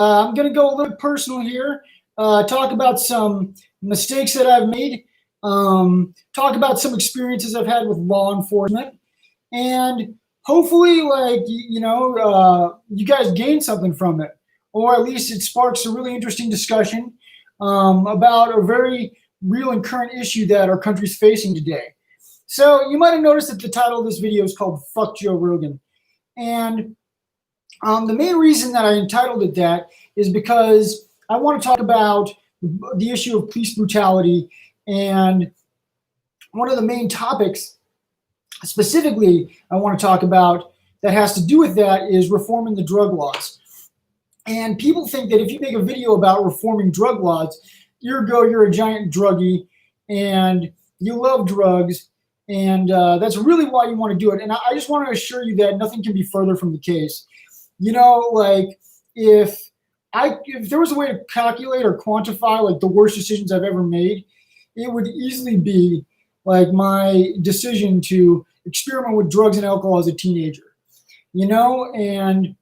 I'm going to go a little personal here, talk about some mistakes that I've made, talk about some experiences I've had with law enforcement, and hopefully, you guys gain something from it, or at least it sparks a really interesting discussion about a very real and current issue that our country's facing today. So you might have noticed that the title of this video is called "Fuck Joe Rogan," and the main reason that I entitled it that is because I want to talk about the issue of police brutality, and one of the main topics specifically I want to talk about that has to do with that is reforming the drug laws. And people think that if you make a video about reforming drug laws, you're a giant druggie and you love drugs, and that's really why you want to do it. And I just want to assure you that nothing can be further from the case. Like if there was a way to calculate or quantify like the worst decisions I've ever made, it would easily be like my decision to experiment with drugs and alcohol as a teenager. And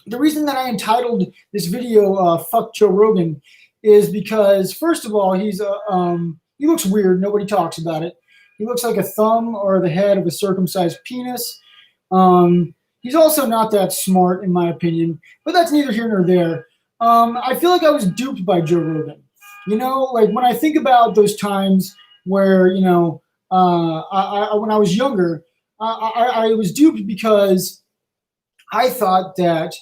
the reason that I entitled this video "Fuck Joe Rogan" is because, first of all, he looks weird. Nobody talks about it. He looks like a thumb or the head of a circumcised penis. He's also not that smart, in my opinion, but that's neither here nor there. I feel like I was duped by Joe Rogan. Like when I think about those times where, when I was younger, I was duped because I thought that,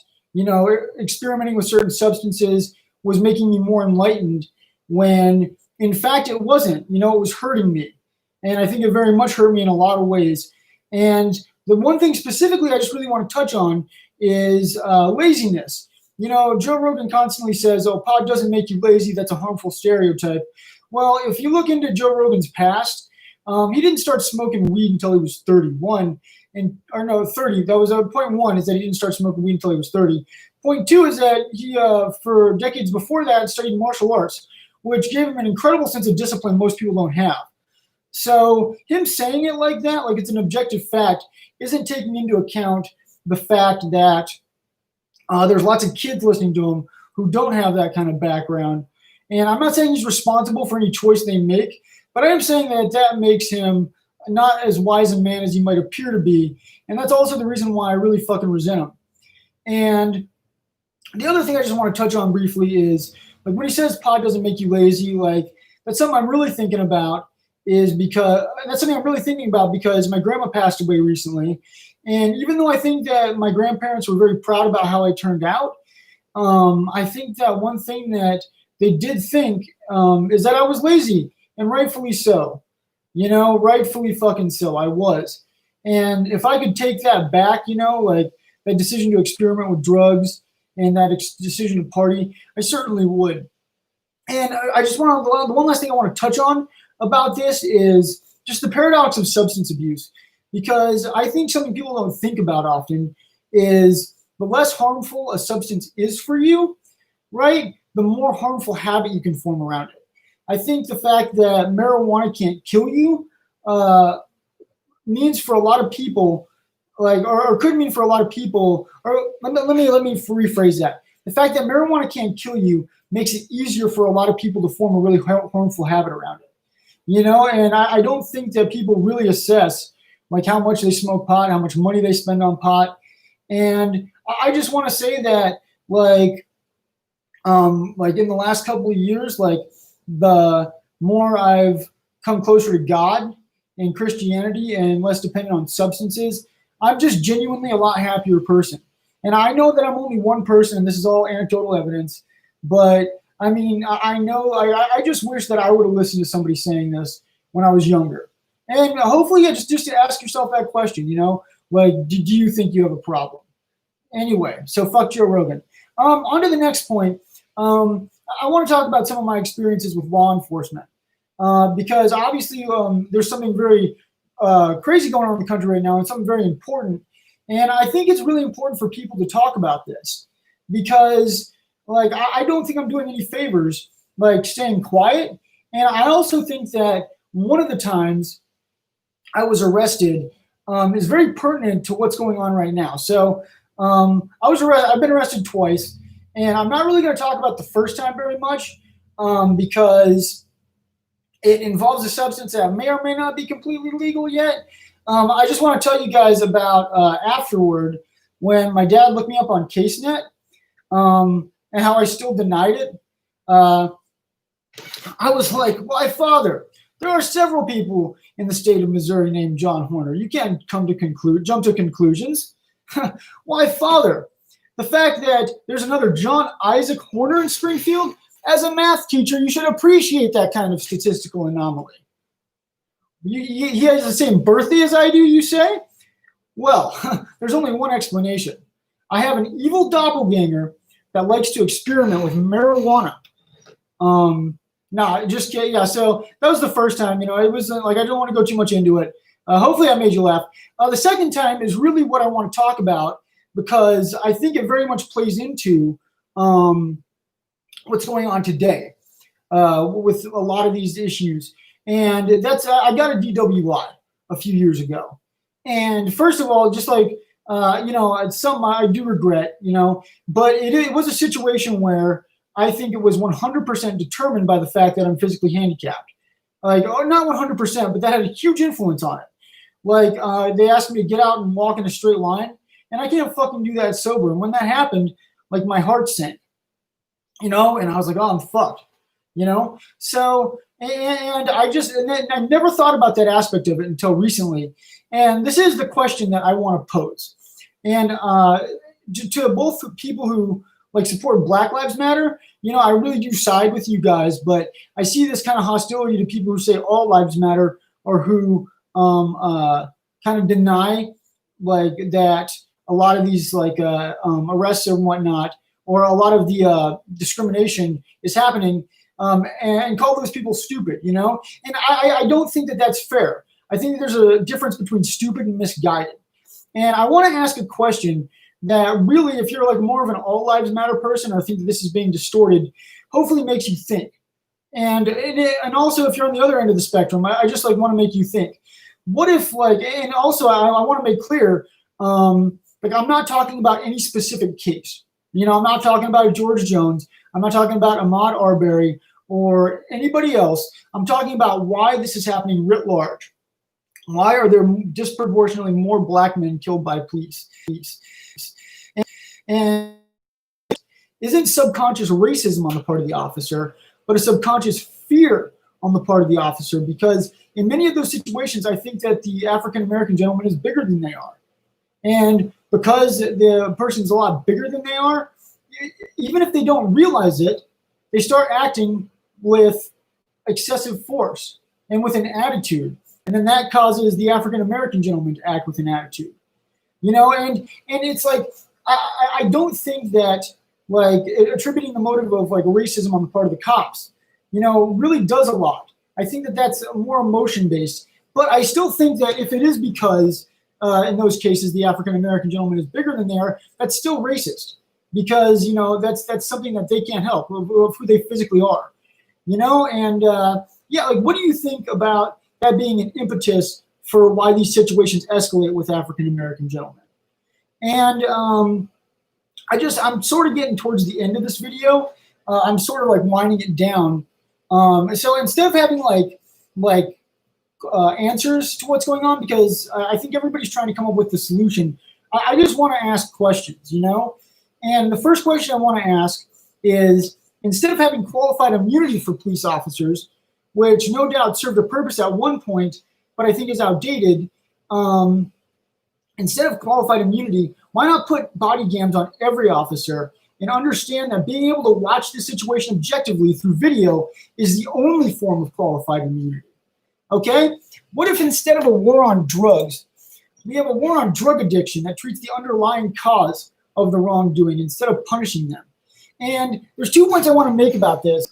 experimenting with certain substances was making me more enlightened when, in fact, it wasn't. It was hurting me. And I think it very much hurt me in a lot of ways. And the one thing specifically I just really want to touch on is laziness. Joe Rogan constantly says, "Oh, pot doesn't make you lazy. That's a harmful stereotype." Well, if you look into Joe Rogan's past, he didn't start smoking weed until he was 31. 30. That was point one, is that he didn't start smoking weed until he was 30. Point two is that he, for decades before that, studied martial arts, which gave him an incredible sense of discipline most people don't have. So him saying it like that, like it's an objective fact, isn't taking into account the fact that there's lots of kids listening to him who don't have that kind of background. And I'm not saying he's responsible for any choice they make, but I am saying that makes him not as wise a man as he might appear to be. And that's also the reason why I really fucking resent him. And the other thing I just want to touch on briefly is, like, when he says pot doesn't make you lazy, like, that's something I'm really thinking about because my grandma passed away recently. And even though I think that my grandparents were very proud about how I turned out, I think that one thing that they did think is that I was lazy, and rightfully so. Rightfully fucking so, I was. And if I could take that back, like that decision to experiment with drugs and that decision to party, I certainly would. And I just want to, the one last thing I want to touch on about this is just the paradox of substance abuse, because I think something people don't think about often is the less harmful a substance is for you, right, the more harmful habit you can form around it. I think the fact that marijuana can't kill you means for a lot of people, or could mean for a lot of people, or let me rephrase that. The fact that marijuana can't kill you makes it easier for a lot of people to form a really harmful habit around it. And I don't think that people really assess like how much they smoke pot, how much money they spend on pot. And I just want to say that like in the last couple of years, like the more I've come closer to God and Christianity and less dependent on substances, I'm just genuinely a lot happier person. And I know that I'm only one person, and this is all anecdotal evidence, but I mean, I just wish that I would have listened to somebody saying this when I was younger. And hopefully, just to ask yourself that question, like, do you think you have a problem? Anyway, so fuck Joe Rogan. On to the next point. I want to talk about some of my experiences with law enforcement, because obviously there's something very crazy going on in the country right now, and something very important. And I think it's really important for people to talk about this, because like I don't think I'm doing any favors like staying quiet. And I also think that one of the times I was arrested is very pertinent to what's going on right now. So I was arrested. I've been arrested twice, And I'm not really going to talk about the first time very much because it involves a substance that may or may not be completely legal yet. I just want to tell you guys about afterward when my dad looked me up on CaseNet and how I still denied it. I was like, why, Father? There are several people in the state of Missouri named John Horner. You can't jump to conclusions. Why, Father? The fact that there's another John Isaac Horner in Springfield, as a math teacher, you should appreciate that kind of statistical anomaly. He has the same birthday as I do, you say? Well, there's only one explanation. I have an evil doppelganger that likes to experiment with marijuana. No, just kidding. Yeah, so that was the first time. It was like I don't want to go too much into it. Hopefully I made you laugh. The second time is really what I want to talk about because I think it very much plays into what's going on today with a lot of these issues. And that's I got a DWI a few years ago. And first of all, just like it's something I do regret, but it was a situation where I think it was 100% determined by the fact that I'm physically handicapped. Like, not 100%, but that had a huge influence on it. Like, they asked me to get out and walk in a straight line, and I can't fucking do that sober. And when that happened, like, my heart sank, and I was like, oh, I'm fucked, So, and I never thought about that aspect of it until recently. And this is the question that I want to pose. And to both people who support Black Lives Matter, I really do side with you guys, but I see this kind of hostility to people who say all lives matter or who kind of deny that a lot of these arrests and whatnot, or a lot of the discrimination is happening, and call those people stupid, And I don't think that that's fair. I think there's a difference between stupid and misguided. And I want to ask a question that really, if you're more of an all lives matter person or think that this is being distorted, hopefully makes you think. And also, if you're on the other end of the spectrum, I just want to make you think. What if and also I want to make clear, I'm not talking about any specific case. I'm not talking about George Jones. I'm not talking about Ahmaud Arbery or anybody else. I'm talking about why this is happening writ large. Why are there disproportionately more black men killed by police? And isn't subconscious racism on the part of the officer, but a subconscious fear on the part of the officer? Because in many of those situations, I think that the African-American gentleman is bigger than they are. And because the person's a lot bigger than they are, even if they don't realize it, they start acting with excessive force and with an attitude. And then that causes the African-American gentleman to act with an attitude. And it's I don't think that attributing the motive of racism on the part of the cops, really does a lot. I think that that's more emotion based, but I still think that if it is because in those cases the African-American gentleman is bigger than they are, that's still racist because that's something that they can't help of who they physically are, and what do you think about that being an impetus for why these situations escalate with African-American gentlemen? And I'm sort of getting towards the end of this video. I'm sort of winding it down. So instead of having answers to what's going on, because I think everybody's trying to come up with the solution, I just want to ask questions, And the first question I want to ask is, instead of having qualified immunity for police officers, which no doubt served a purpose at one point, but I think is outdated, instead of qualified immunity, why not put body cams on every officer and understand that being able to watch the situation objectively through video is the only form of qualified immunity? Okay? What if instead of a war on drugs, we have a war on drug addiction that treats the underlying cause of the wrongdoing instead of punishing them? And there's 2 points I want to make about this.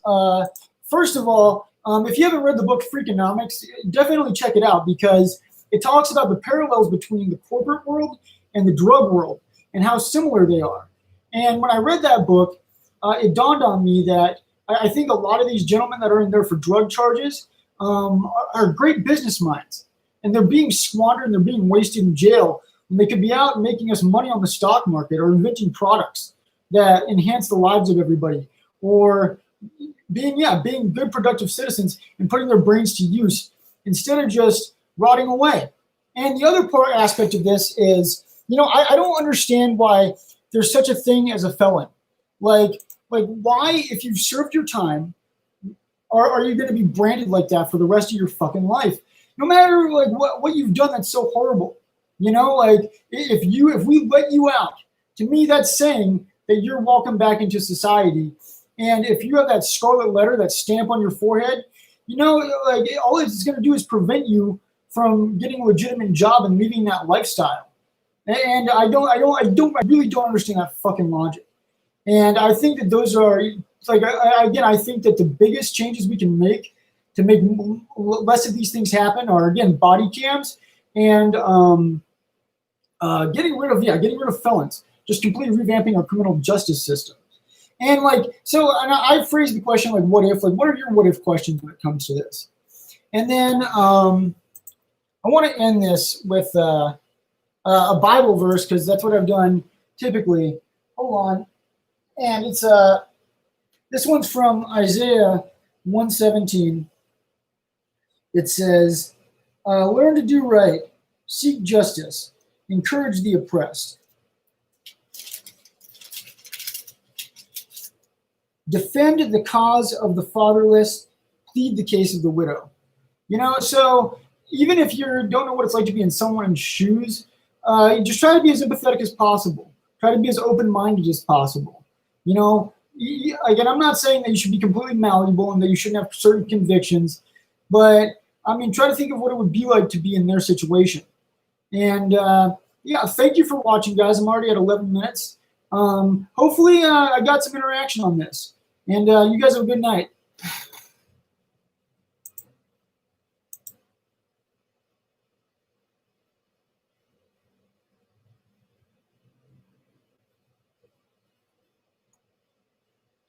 First of all, if you haven't read the book Freakonomics, definitely check it out because it talks about the parallels between the corporate world and the drug world and how similar they are. And when I read that book, it dawned on me that I think a lot of these gentlemen that are in there for drug charges are great business minds. And they're being squandered and they're being wasted in jail when they could be out making us money on the stock market or inventing products that enhance the lives of everybody, or being good productive citizens and putting their brains to use instead of just rotting away. And the other part aspect of this is, I don't understand why there's such a thing as a felon. Like why, if you've served your time, are you going to be branded like that for the rest of your fucking life? No matter like what you've done that's so horrible. Like if we let you out, to me that's saying that you're welcome back into society. And if you have that scarlet letter, that stamp on your forehead, like all it's going to do is prevent you from getting a legitimate job and living that lifestyle. And I really don't understand that fucking logic. And I think that those are I think that the biggest changes we can make to make less of these things happen are, again, body cams and getting rid of felons, just completely revamping our criminal justice system. And I phrased the question like, what if? Like, what are your what if questions when it comes to this? And then I want to end this with a Bible verse, because that's what I've done typically. Hold on. And it's this one's from Isaiah 1:17. It says, learn to do right, seek justice, encourage the oppressed, defend the cause of the fatherless, plead the case of the widow. So even if you don't know what it's like to be in someone's shoes, just try to be as empathetic as possible. Try to be as open-minded as possible. Again, I'm not saying that you should be completely malleable and that you shouldn't have certain convictions, but try to think of what it would be like to be in their situation. And thank you for watching, guys. I'm already at 11 minutes. Hopefully I got some interaction on this. And you guys have a good night.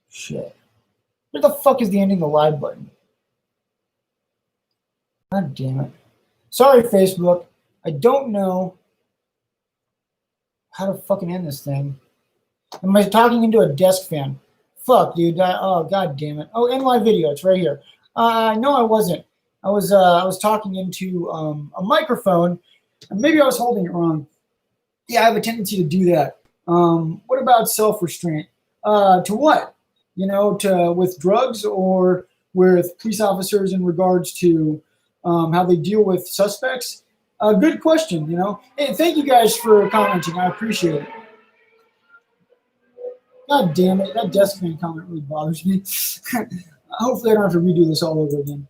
Shit. Where the fuck is the ending the live button? God damn it. Sorry, Facebook. I don't know how to fucking end this thing. Am I talking into a desk fan? Fuck, dude. Oh, god damn it. Oh, end live video. It's right here. No, I wasn't. I was talking into a microphone. And maybe I was holding it wrong. Yeah, I have a tendency to do that. What about self-restraint? To what? With drugs or with police officers in regards to how they deal with suspects? Good question, Hey, thank you guys for commenting. I appreciate it. God damn it, that desk fan comment really bothers me. Hopefully I don't have to redo this all over again.